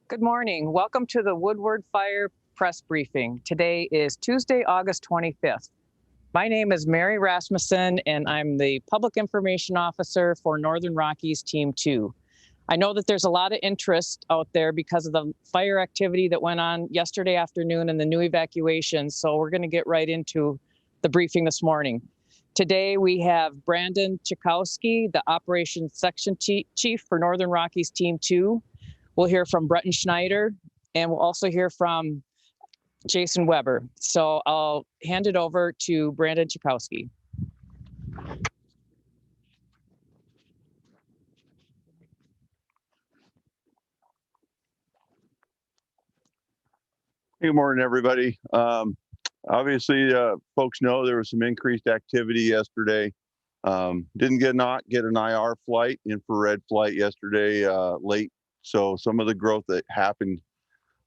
Good morning. Welcome to the Woodward Fire press briefing. Today is Tuesday, August 25th. My name is Mary Rasmussen, and I'm the Public Information Officer for Northern Rockies Team 2. I know that there's a lot of interest out there because of the fire activity that went on yesterday afternoon and the new evacuations, so we're going to get right into the briefing this morning. Today we have Brandon Chakowski, the Operations Section Chief for Northern Rockies Team 2. We'll hear from Breton Schneider, and we'll also hear from Jason Weber. So I'll hand it over to Brandon Chakowski. Good morning, everybody. Obviously, folks know there was some increased activity yesterday. Didn't get an IR flight, infrared flight yesterday late. So some of the growth that happened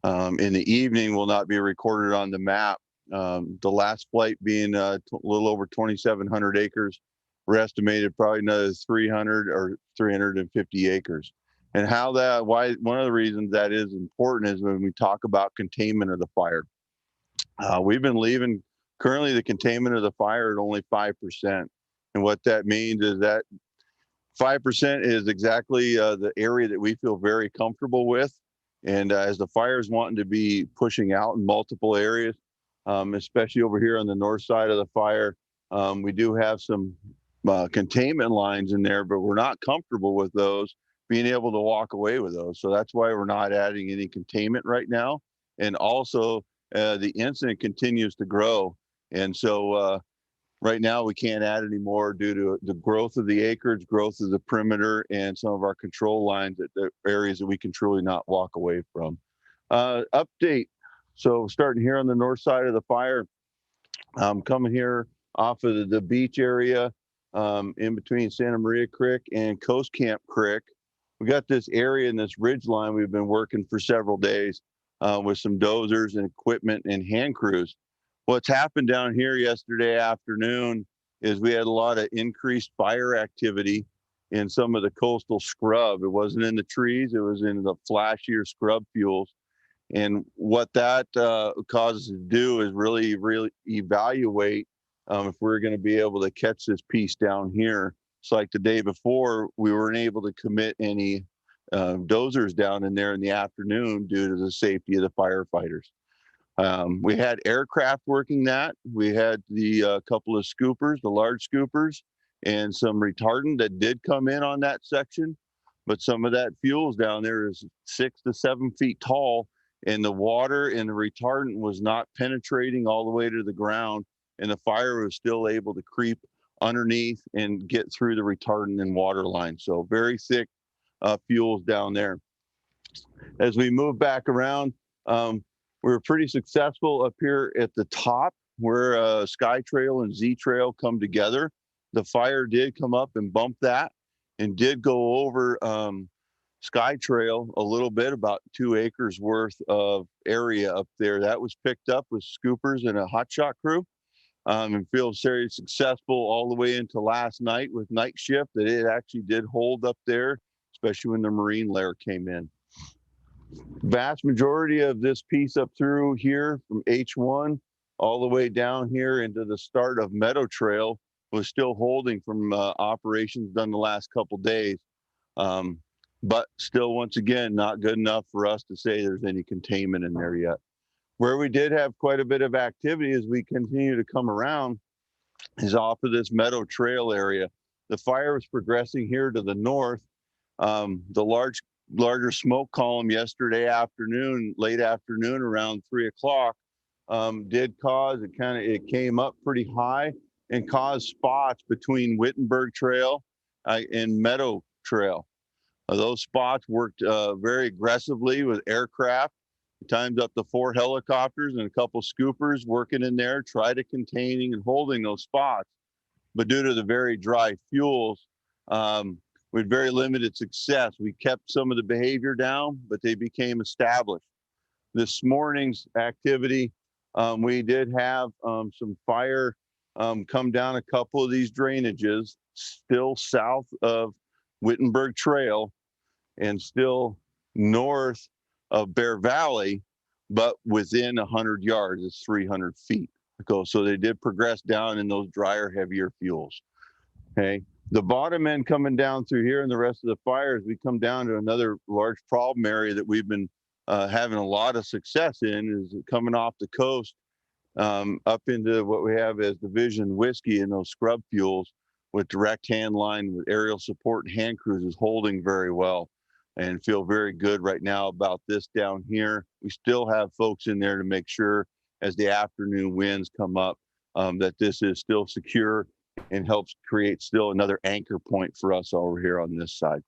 in the evening will not be recorded on the map. The last flight being a little over 2,700 acres. We're estimated probably another 300 or 350 acres. And why one of the reasons that is important is when we talk about containment of the fire. We've been leaving currently the containment of the fire at only 5%. And what that means is that 5% is exactly the area that we feel very comfortable with. And as the fire is wanting to be pushing out in multiple areas, especially over here on the north side of the fire, we do have some containment lines in there, but we're not comfortable with those, being able to walk away with those. So that's why we're not adding any containment right now. And also the incident continues to grow. And so right now we can't add any more due to the growth of the acreage, growth of the perimeter, and some of our control lines at the areas that we can truly not walk away from. Update. So starting here on the north side of the fire, coming here off of the beach area, in between Santa Maria Creek and Coast Camp Creek. We got this area in this ridge line we've been working for several days with some dozers and equipment and hand crews. What's happened down here yesterday afternoon is we had a lot of increased fire activity in some of the coastal scrub. It wasn't in the trees, it was in the flashier scrub fuels. And what that causes us to do is really evaluate if we're going to be able to catch this piece down here. So like the day before, we weren't able to commit any dozers down in there in the afternoon due to the safety of the firefighters. We had aircraft working that. We had the couple of scoopers, the large scoopers, and some retardant that did come in on that section. But some of that fuels down there is 6 to 7 feet tall, and the water and the retardant was not penetrating all the way to the ground, and the fire was still able to creep underneath and get through the retardant and water line. So very thick fuels down there. As we move back around, we were pretty successful up here at the top where Sky Trail and Z Trail come together. The fire did come up and bump that and did go over Sky Trail a little bit, about 2 acres worth of area up there. That was picked up with scoopers and a hotshot crew, and feels very successful all the way into last night with night shift, that it actually did hold up there, especially when the marine layer came in. Vast majority of this piece up through here from H1 all the way down here into the start of Meadow Trail was still holding from operations done the last couple days. But still, once again, not good enough for us to say there's any containment in there yet. Where we did have quite a bit of activity as we continue to come around is off of this Meadow Trail area. The fire was progressing here to the north. The larger smoke column yesterday afternoon, late afternoon around 3 o'clock, did cause it came up pretty high and caused spots between Wittenberg Trail and Meadow Trail. Those spots worked very aggressively with aircraft, times up to 4 helicopters and a couple scoopers working in there, try to containing and holding those spots. But due to the very dry fuels, with very limited success. We kept some of the behavior down, but they became established. This morning's activity, we did have some fire come down a couple of these drainages, still south of Wittenberg Trail and still north of Bear Valley, but within 100 yards, it's 300 feet. So they did progress down in those drier, heavier fuels. Okay. The bottom end coming down through here and the rest of the fires, we come down to another large problem area that we've been having a lot of success in, is coming off the coast up into what we have as Division Whiskey and those scrub fuels with direct hand line with aerial support and hand crews is holding very well, and feel very good right now about this down here. We still have folks in there to make sure as the afternoon winds come up that this is still secure and helps create still another anchor point for us over here on this side.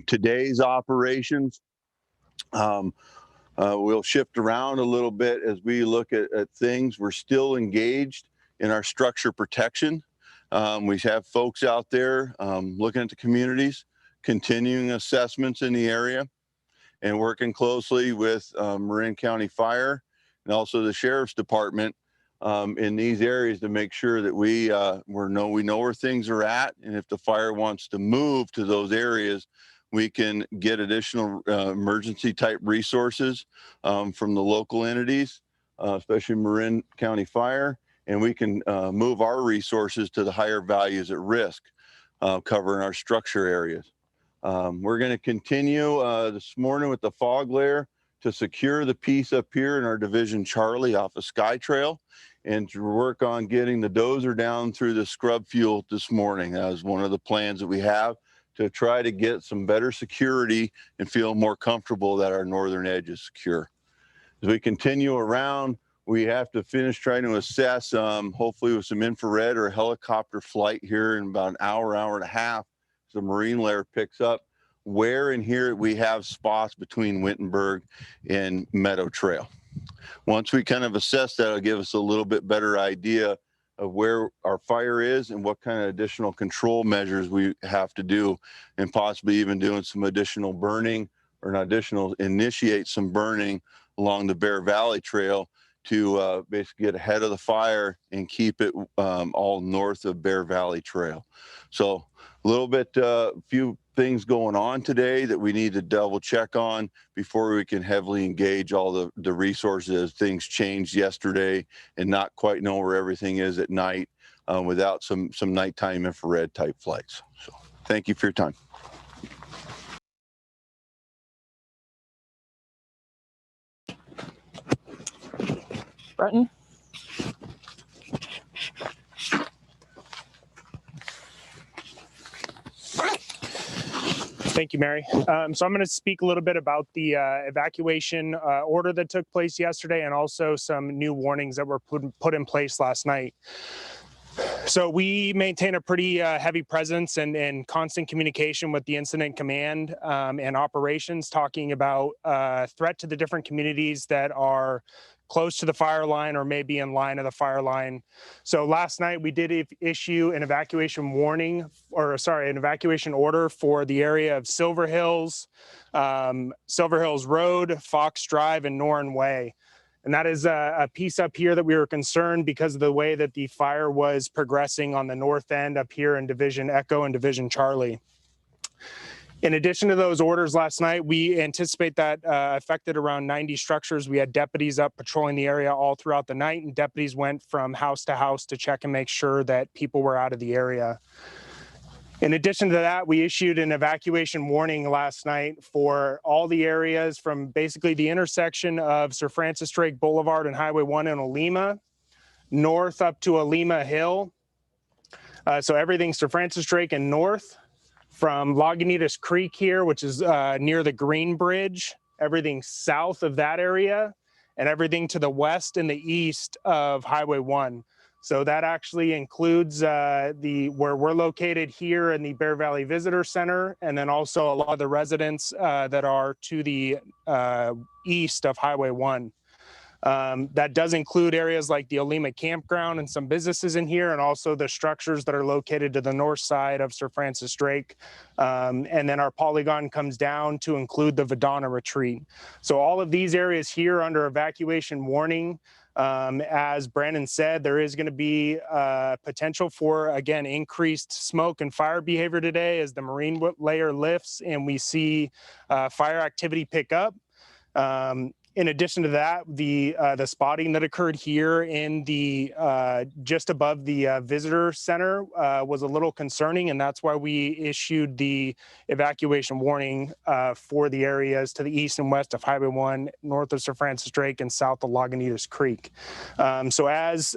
Today's operations, we'll shift around a little bit as we look at things. We're still engaged in our structure protection. We have folks out there looking at the communities, continuing assessments in the area, and working closely with Marin County Fire and also the Sheriff's Department in these areas to make sure that we know where things are at, and if the fire wants to move to those areas, we can get additional emergency type resources from the local entities, especially Marin County Fire, and we can move our resources to the higher values at risk, covering our structure areas. We're going to continue this morning with the fog layer to secure the piece up here in our Division Charlie off of Sky Trail, and to work on getting the dozer down through the scrub fuel this morning. That is one of the plans that we have, to try to get some better security and feel more comfortable that our northern edge is secure. As we continue around, we have to finish trying to assess, hopefully with some infrared or a helicopter flight here in about an hour, hour and a half, as the marine layer picks up, where in here we have spots between Wittenberg and Meadow Trail. Once we kind of assess that, it'll give us a little bit better idea of where our fire is and what kind of additional control measures we have to do, and possibly even doing some additional burning, or not additional, initiate some burning along the Bear Valley Trail to basically get ahead of the fire and keep it all north of Bear Valley Trail. So a little bit, few things going on today that we need to double check on before we can heavily engage all the resources, as things changed yesterday and not quite know where everything is at night without some nighttime infrared type flights. So thank you for your time. Breton? Thank you, Mary. So I'm going to speak a little bit about the evacuation order that took place yesterday, and also some new warnings that were put in place last night. So we maintain a pretty heavy presence and constant communication with the incident command and operations, talking about threat to the different communities that are close to the fire line or maybe in line of the fire line. So last night we did issue an evacuation warning, or sorry, an evacuation order for the area of Silver Hills Road, Fox Drive, and Norrin Way. And that is a piece up here that we were concerned because of the way that the fire was progressing on the north end up here in Division Echo and Division Charlie. In addition to those orders last night, we anticipate that affected around 90 structures. We had deputies up patrolling the area all throughout the night, and deputies went from house to house to check and make sure that people were out of the area. In addition to that, we issued an evacuation warning last night for all the areas from basically the intersection of Sir Francis Drake Boulevard and Highway 1 in Olema, north up to Olema Hill. So everything Sir Francis Drake and north, from Lagunitas Creek here, which is near the Green Bridge, everything south of that area, and everything to the west and the east of Highway 1. So that actually includes where we're located here in the Bear Valley Visitor Center, and then also a lot of the residents that are to the east of Highway 1. That does include areas like the Olema Campground and some businesses in here, and also the structures that are located to the north side of Sir Francis Drake. And then our polygon comes down to include the Vidana Retreat. So all of these areas here under evacuation warning. As Brandon said, there is going to be potential for, again, increased smoke and fire behavior today as the marine layer lifts and we see fire activity pick up. In addition to that, the spotting that occurred here in the just above the visitor center was a little concerning, and that's why we issued the evacuation warning for the areas to the east and west of Highway 1, north of Sir Francis Drake, and south of Lagunitas Creek. So as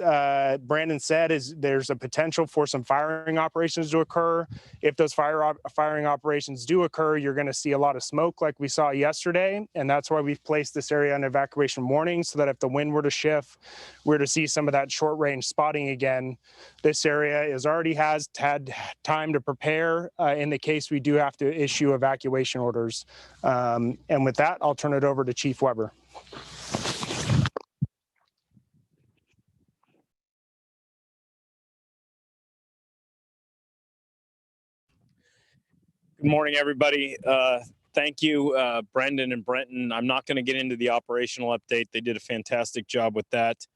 Brandon said, there's a potential for some firing operations to occur. If those firing operations do occur, you're going to see a lot of smoke like we saw yesterday, and that's why we've placed this area on evacuation warning, so that if the wind were to shift, we're to see some of that short range spotting again. This area already has had time to prepare in the case we do have to issue evacuation orders. And with that, I'll turn it over to Chief Weber. Good morning, everybody. Thank you, Brendan and Brenton. I'm not going to get into the operational update. They did a fantastic job with that.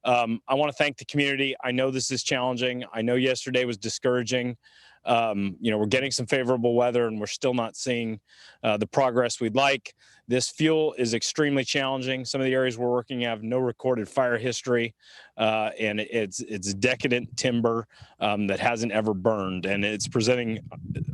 I want to thank the community. I know this is challenging. I know yesterday was discouraging. We're getting some favorable weather and we're still not seeing the progress we'd like. This fuel is extremely challenging. Some of the areas we're working have no recorded fire history, and it's decadent timber that hasn't ever burned, and it's presenting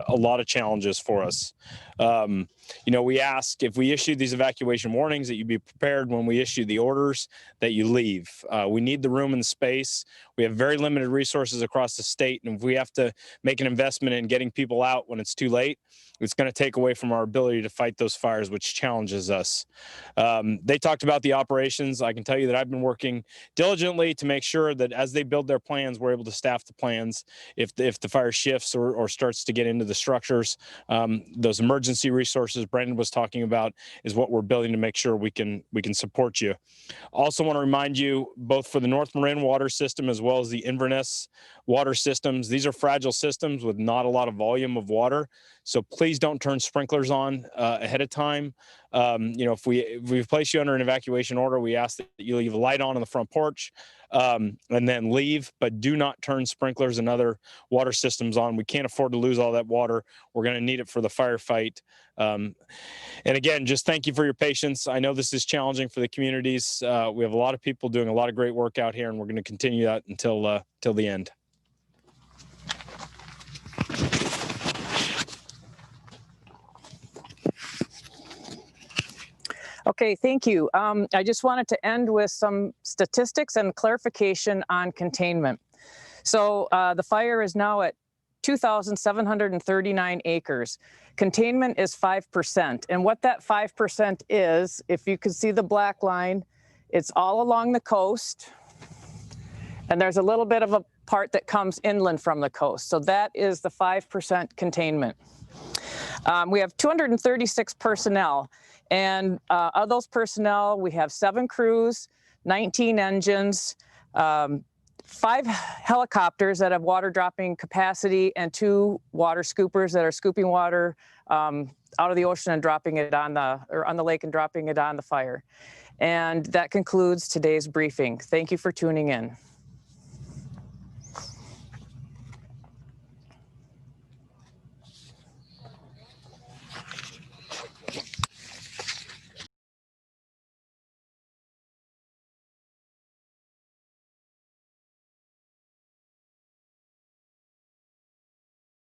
a lot of challenges for us. We ask, if we issue these evacuation warnings, that you be prepared when we issue the orders, that you leave. We need the room and the space. We have very limited resources across the state, and if we have to make an investment in getting people out when it's too late, it's going to take away from our ability to fight those fires, which challenges us. They talked about the operations. I can tell you that I've been working diligently to make sure that as they build their plans, we're able to staff the plans. If the fire shifts or starts to get into the structures, those emergency resources Brendan was talking about is what we're building to make sure we can support you. Also want to remind you, both for the North Marin water system as well as the Inverness water systems, these are fragile systems with not a lot of volume of water. So please don't turn sprinklers on ahead of time. If we place you under an evacuation order, we ask that you leave a light on the front porch and then leave, but do not turn sprinklers and other water systems on. We can't afford to lose all that water. We're going to need it for the firefight. And again, just thank you for your patience. I know this is challenging for the communities. We have a lot of people doing a lot of great work out here, and we're going to continue that until the end. Okay, thank you. I just wanted to end with some statistics and clarification on containment. So the fire is now at 2,739 acres. Containment is 5%. And what that 5% is, if you can see the black line, it's all along the coast. And there's a little bit of a part that comes inland from the coast. So that is the 5% containment. We have 236 personnel. And of those personnel, we have 7 crews, 19 engines, 5 helicopters that have water dropping capacity, and 2 water scoopers that are scooping water out of the ocean and dropping it on the lake and dropping it on the fire. And that concludes today's briefing. Thank you for tuning in.